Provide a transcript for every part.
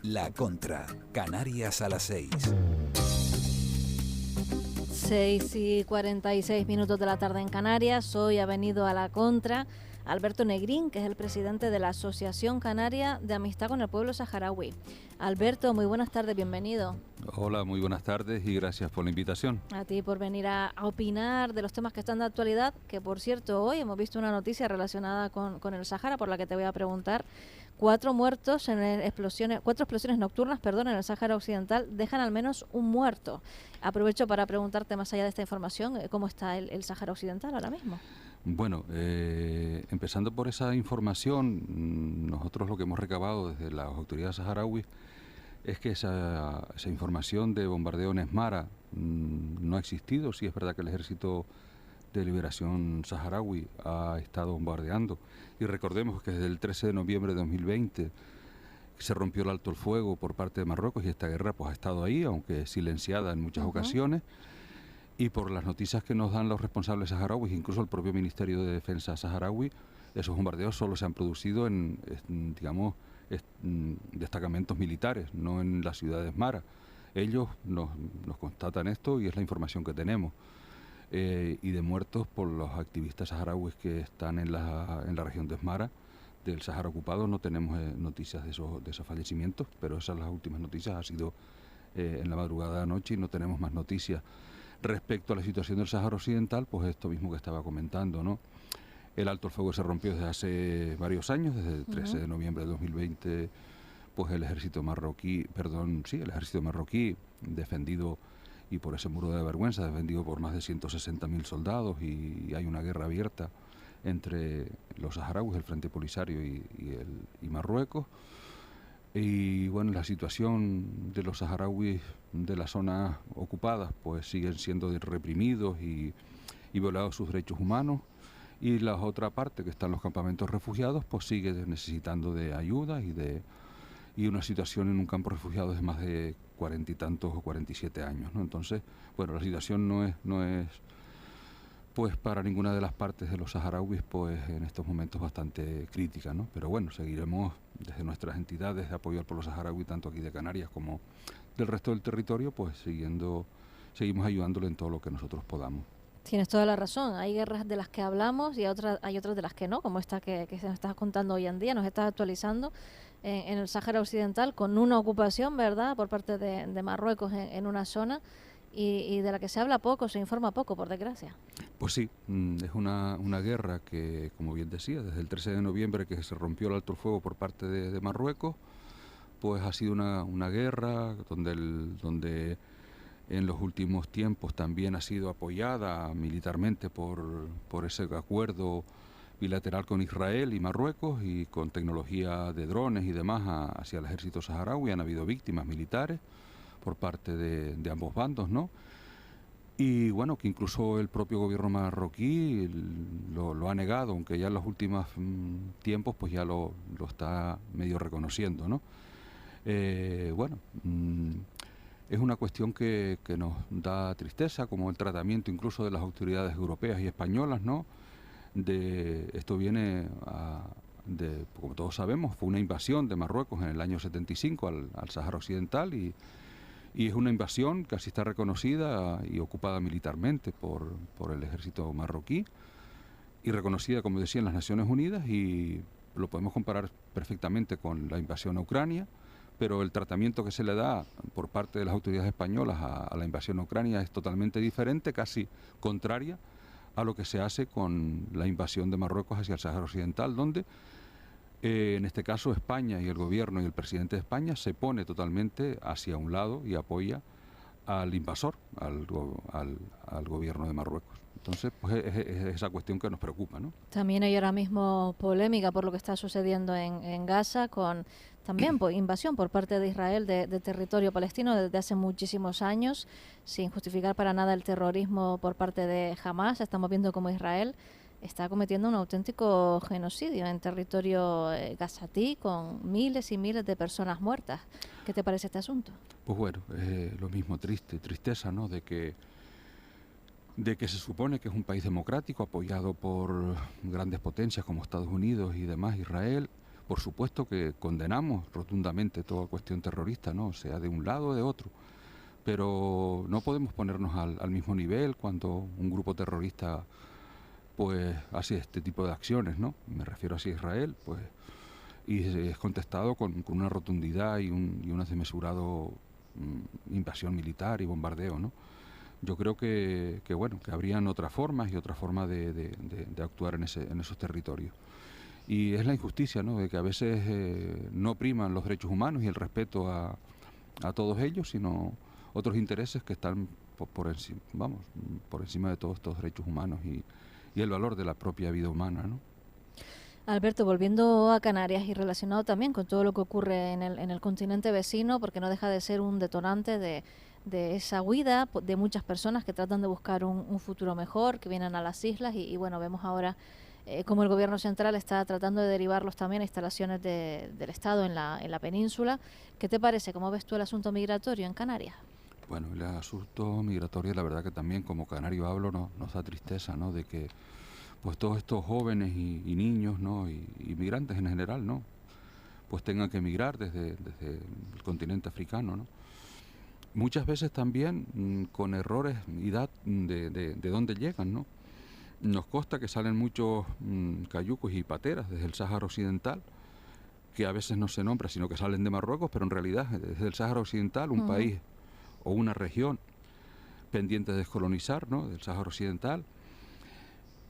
La Contra, Canarias a las 6. 6:46 de la tarde en Canarias. Hoy ha venido a La Contra Alberto Negrín, que es el presidente de la Asociación Canaria de Amistad con el Pueblo Saharaui. Alberto, muy buenas tardes, bienvenido. Hola, muy buenas tardes y gracias por la invitación. A ti por venir a opinar de los temas que están de actualidad, que por cierto hoy hemos visto una noticia relacionada con el Sahara, por la que te voy a preguntar. 4 muertos en cuatro explosiones nocturnas, en el Sahara Occidental dejan al menos un muerto. Aprovecho para preguntarte, más allá de esta información, ¿cómo está el Sahara Occidental ahora mismo? Bueno, empezando por esa información, nosotros lo que hemos recabado desde las autoridades saharauis es que esa información de bombardeo en Esmara no ha existido. Sí es verdad que el Ejército de Liberación Saharaui ha estado bombardeando. Y recordemos que desde el 13 de noviembre de 2020 se rompió el alto el fuego por parte de Marruecos y esta guerra pues ha estado ahí, aunque silenciada en muchas ocasiones. Y por las noticias que nos dan los responsables saharauis, incluso el propio Ministerio de Defensa saharaui, esos bombardeos solo se han producido en destacamentos militares, no en la ciudad de Esmara. Ellos nos constatan esto y es la información que tenemos. Y de muertos por los activistas saharauis que están en la región de Esmara, del Sahara ocupado, no tenemos noticias de esos fallecimientos, pero esas las últimas noticias ha sido en la madrugada de anoche y no tenemos más noticias. Respecto a la situación del Sahara Occidental, pues esto mismo que estaba comentando, ¿no? El alto el fuego se rompió desde hace varios años, desde el 13 de noviembre de 2020, pues el ejército marroquí, defendido, y por ese muro de vergüenza, defendido por más de 160.000 soldados, y hay una guerra abierta entre los saharauis, el Frente Polisario y Marruecos. Y bueno, la situación de los saharauis de las zonas ocupadas pues siguen siendo reprimidos y violados sus derechos humanos, y la otra parte que están los campamentos refugiados pues sigue necesitando de ayuda y una situación en un campo refugiado de más de 40 y tantos o 47 años, ¿no? Entonces, bueno, la situación no es pues para ninguna de las partes de los saharauis pues en estos momentos bastante crítica, ¿no? Pero bueno, seguiremos desde nuestras entidades de apoyo al pueblo saharaui, tanto aquí de Canarias como del resto del territorio, pues seguimos ayudándole en todo lo que nosotros podamos. Tienes toda la razón, hay guerras de las que hablamos y hay otras de las que no, como esta que se nos estás contando hoy en día, nos estás actualizando en el Sáhara Occidental con una ocupación, ¿verdad?, por parte de Marruecos en una zona y de la que se habla poco, se informa poco, por desgracia. Pues sí, es una guerra que, como bien decía, desde el 13 de noviembre que se rompió el alto el fuego por parte de Marruecos, pues ha sido una guerra donde en los últimos tiempos también ha sido apoyada militarmente por ese acuerdo bilateral con Israel y Marruecos, y con tecnología de drones y demás hacia el ejército saharaui. Han habido víctimas militares por parte de ambos bandos, ¿no? Y bueno, que incluso el propio gobierno marroquí lo ha negado, aunque ya en los últimos tiempos pues ya lo está medio reconociendo, ¿no? Es una cuestión que nos da tristeza, como el tratamiento incluso de las autoridades europeas y españolas, ¿no? Esto viene como todos sabemos, fue una invasión de Marruecos en el año 75 al Sahara Occidental, y es una invasión que así está reconocida y ocupada militarmente por el ejército marroquí, y reconocida, como decía, en las Naciones Unidas, y lo podemos comparar perfectamente con la invasión a Ucrania. Pero el tratamiento que se le da por parte de las autoridades españolas a la invasión a Ucrania es totalmente diferente, casi contraria a lo que se hace con la invasión de Marruecos hacia el Sáhara Occidental, donde en este caso España y el gobierno y el presidente de España se pone totalmente hacia un lado y apoya al invasor, al gobierno de Marruecos. Entonces, pues es esa cuestión que nos preocupa, ¿no? También hay ahora mismo polémica por lo que está sucediendo en Gaza, con también invasión por parte de Israel de territorio palestino desde hace muchísimos años, sin justificar para nada el terrorismo por parte de Hamás. Estamos viendo cómo Israel está cometiendo un auténtico genocidio en territorio gazatí, con miles y miles de personas muertas. ¿Qué te parece este asunto? Pues bueno, lo mismo, tristeza, ¿no?, de que se supone que es un país democrático apoyado por grandes potencias como Estados Unidos y demás, Israel, Por supuesto que condenamos rotundamente toda cuestión terrorista, ¿no? Sea de un lado o de otro, pero no podemos ponernos al mismo nivel cuando un grupo terrorista pues hace este tipo de acciones, ¿no? Me refiero hacia Israel, pues, y es contestado con una rotundidad y una desmesurado invasión militar y bombardeo, ¿no? Yo creo que bueno, que habrían otras formas y otras formas de actuar en esos territorios. Y es la injusticia, ¿no? De que a veces no priman los derechos humanos y el respeto a todos ellos, sino otros intereses que están por encima, vamos, por encima de todos estos derechos humanos y el valor de la propia vida humana, ¿no? Alberto, volviendo a Canarias y relacionado también con todo lo que ocurre en el continente vecino, porque no deja de ser un detonante de esa huida de muchas personas que tratan de buscar un futuro mejor, que vienen a las islas y bueno, vemos ahora cómo el gobierno central está tratando de derivarlos también a instalaciones del Estado en la península. ¿Qué te parece? ¿Cómo ves tú el asunto migratorio en Canarias? Bueno, el asunto migratorio, la verdad que también como canario hablo, nos da tristeza, ¿no? De que pues todos estos jóvenes y niños, ¿no? Y migrantes en general, ¿no? Pues tengan que emigrar desde el continente africano, ¿no? Muchas veces también con errores de dónde llegan, ¿no? Nos consta que salen muchos cayucos y pateras desde el Sáhara Occidental, que a veces no se nombra, sino que salen de Marruecos, pero en realidad desde el Sáhara Occidental, un país o una región pendiente de descolonizar, ¿no? Del Sáhara Occidental.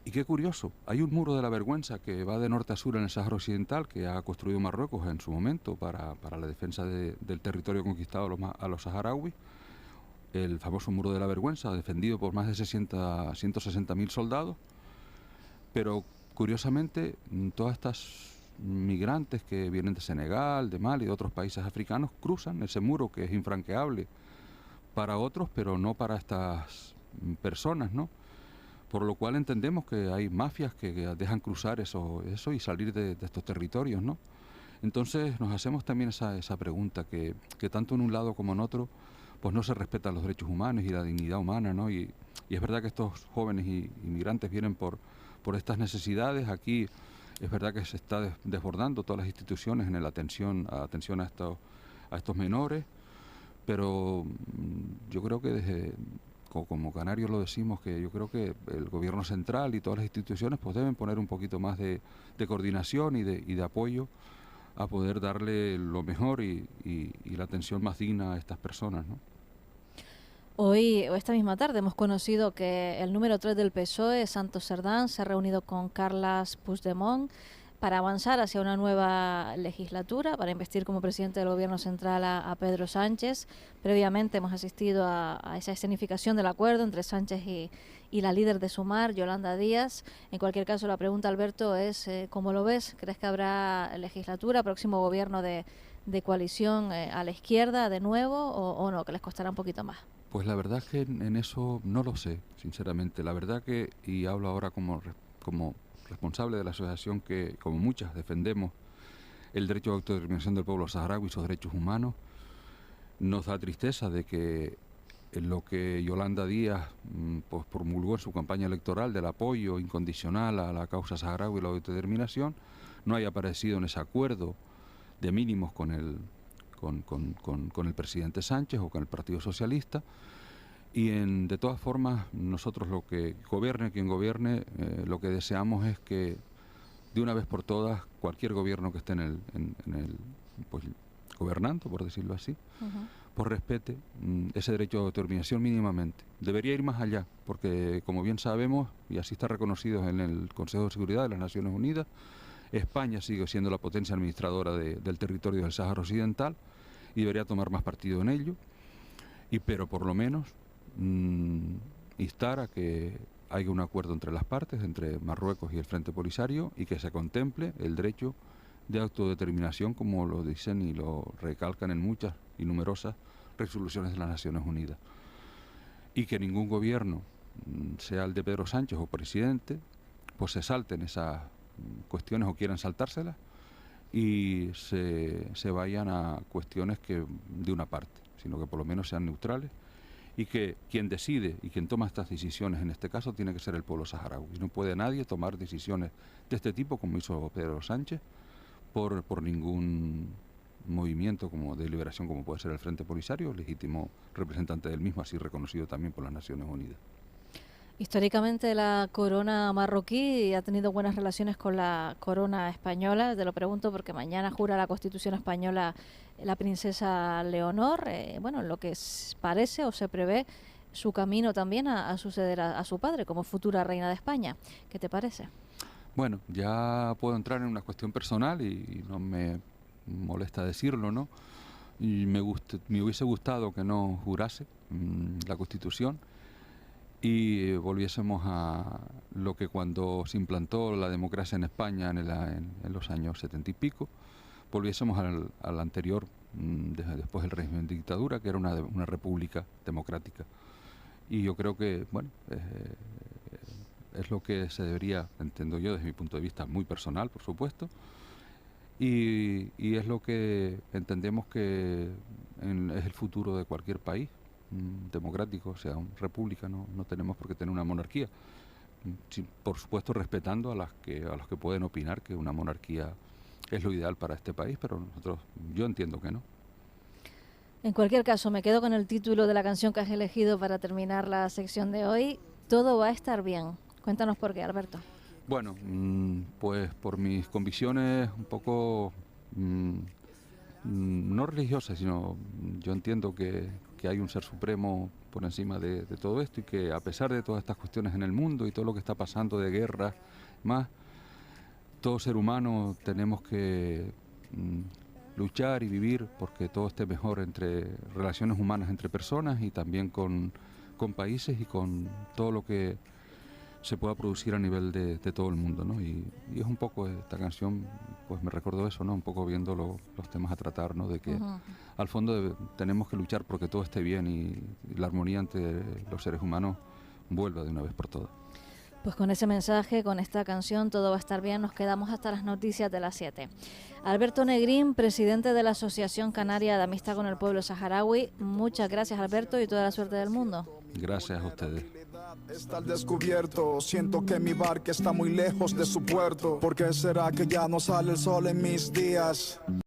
Y qué curioso, hay un muro de la vergüenza que va de norte a sur en el Sáhara Occidental que ha construido Marruecos en su momento para la defensa del territorio conquistado a los saharauis. El famoso muro de la vergüenza, defendido por más de 160.000 soldados. Pero curiosamente, todas estas migrantes que vienen de Senegal, de Mali y de otros países africanos cruzan ese muro que es infranqueable para otros, pero no para estas personas, ¿no? Por lo cual entendemos que hay mafias que dejan cruzar eso y salir de estos territorios, ¿no? Entonces nos hacemos también esa pregunta, que tanto en un lado como en otro, pues no se respetan los derechos humanos y la dignidad humana, ¿no? Y es verdad que estos jóvenes y inmigrantes vienen por estas necesidades. Aquí es verdad que se está desbordando todas las instituciones en la atención a estos menores, pero yo creo que como canarios lo decimos, que yo creo que el gobierno central y todas las instituciones pues deben poner un poquito más de coordinación y de apoyo a poder darle lo mejor y la atención más digna a estas personas, ¿no? Hoy, o esta misma tarde, hemos conocido que el número 3 del PSOE, Santos Cerdán, se ha reunido con Carles Puigdemont para avanzar hacia una nueva legislatura, para investir como presidente del gobierno central a Pedro Sánchez. Previamente hemos asistido a esa escenificación del acuerdo entre Sánchez y la líder de Sumar, Yolanda Díaz. En cualquier caso, la pregunta, Alberto, es ¿cómo lo ves? ¿Crees que habrá legislatura, próximo gobierno de coalición a la izquierda de nuevo o no, que les costará un poquito más? Pues la verdad es que en eso no lo sé, sinceramente. La verdad que, y hablo ahora como responsable de la asociación que, como muchas, defendemos el derecho de autodeterminación del pueblo saharaui y sus derechos humanos, nos da tristeza de que en lo que Yolanda Díaz pues promulgó en su campaña electoral del apoyo incondicional a la causa saharaui y la autodeterminación no haya aparecido en ese acuerdo de mínimos con el presidente Sánchez o con el Partido Socialista. Y de todas formas, nosotros lo que gobierne quien gobierne, lo que deseamos es que de una vez por todas cualquier gobierno que esté pues, gobernando, por decirlo así, pues respete ese derecho de autodeterminación mínimamente. Debería ir más allá, porque como bien sabemos, y así está reconocido en el Consejo de Seguridad de las Naciones Unidas, España sigue siendo la potencia administradora del territorio del Sáhara Occidental y debería tomar más partido en ello, pero por lo menos instar a que haya un acuerdo entre las partes, entre Marruecos y el Frente Polisario, y que se contemple el derecho de autodeterminación, como lo dicen y lo recalcan en muchas y numerosas resoluciones de las Naciones Unidas. Y que ningún gobierno, sea el de Pedro Sánchez o presidente, pues se salten esas cuestiones o quieran saltárselas y se vayan a cuestiones que de una parte, sino que por lo menos sean neutrales y que quien decide y quien toma estas decisiones en este caso tiene que ser el pueblo saharaui. No puede nadie tomar decisiones de este tipo como hizo Pedro Sánchez, por ningún movimiento como de liberación como puede ser el Frente Polisario, legítimo representante del mismo, así reconocido también por las Naciones Unidas. Históricamente la corona marroquí ha tenido buenas relaciones con la corona española. Te lo pregunto porque mañana jura la Constitución española la princesa Leonor. Bueno, lo que parece o se prevé su camino también a suceder a su padre como futura reina de España. ¿Qué te parece? Bueno, ya puedo entrar en una cuestión personal y no me molesta decirlo, ¿no? Y me hubiese gustado que no jurase la Constitución y volviésemos a lo que cuando se implantó la democracia en España en los años 70 y pico, volviésemos al anterior, después del régimen de dictadura, que era una república democrática. Y yo creo que, bueno, es lo que se debería, entiendo yo, desde mi punto de vista muy personal, por supuesto, y es lo que entendemos que es el futuro de cualquier país democrático, o sea, una república, no tenemos por qué tener una monarquía. Sí, por supuesto respetando a los que pueden opinar que una monarquía es lo ideal para este país, pero yo entiendo que no. En cualquier caso, me quedo con el título de la canción que has elegido para terminar la sección de hoy. Todo va a estar bien. Cuéntanos por qué, Alberto. Bueno, pues por mis convicciones un poco no religiosas, sino yo entiendo que hay un ser supremo por encima de todo esto y que a pesar de todas estas cuestiones en el mundo y todo lo que está pasando de guerras, más, todo ser humano tenemos que luchar y vivir porque todo esté mejor entre relaciones humanas entre personas y también con países y con todo lo que se pueda producir a nivel de todo el mundo, ¿no? Y es un poco esta canción, pues me recordó eso, ¿no? Un poco viendo los temas a tratar, ¿no? De que al fondo tenemos que luchar porque todo esté bien y la armonía entre los seres humanos vuelva de una vez por todas. Pues con ese mensaje, con esta canción, todo va a estar bien. Nos quedamos hasta las noticias de las 7. Alberto Negrín, presidente de la Asociación Canaria de Amistad con el Pueblo Saharaui. Muchas gracias, Alberto, y toda la suerte del mundo. Gracias a ustedes. Está al descubierto, siento que mi barca está muy lejos de su puerto. ¿Por qué será que ya no sale el sol en mis días?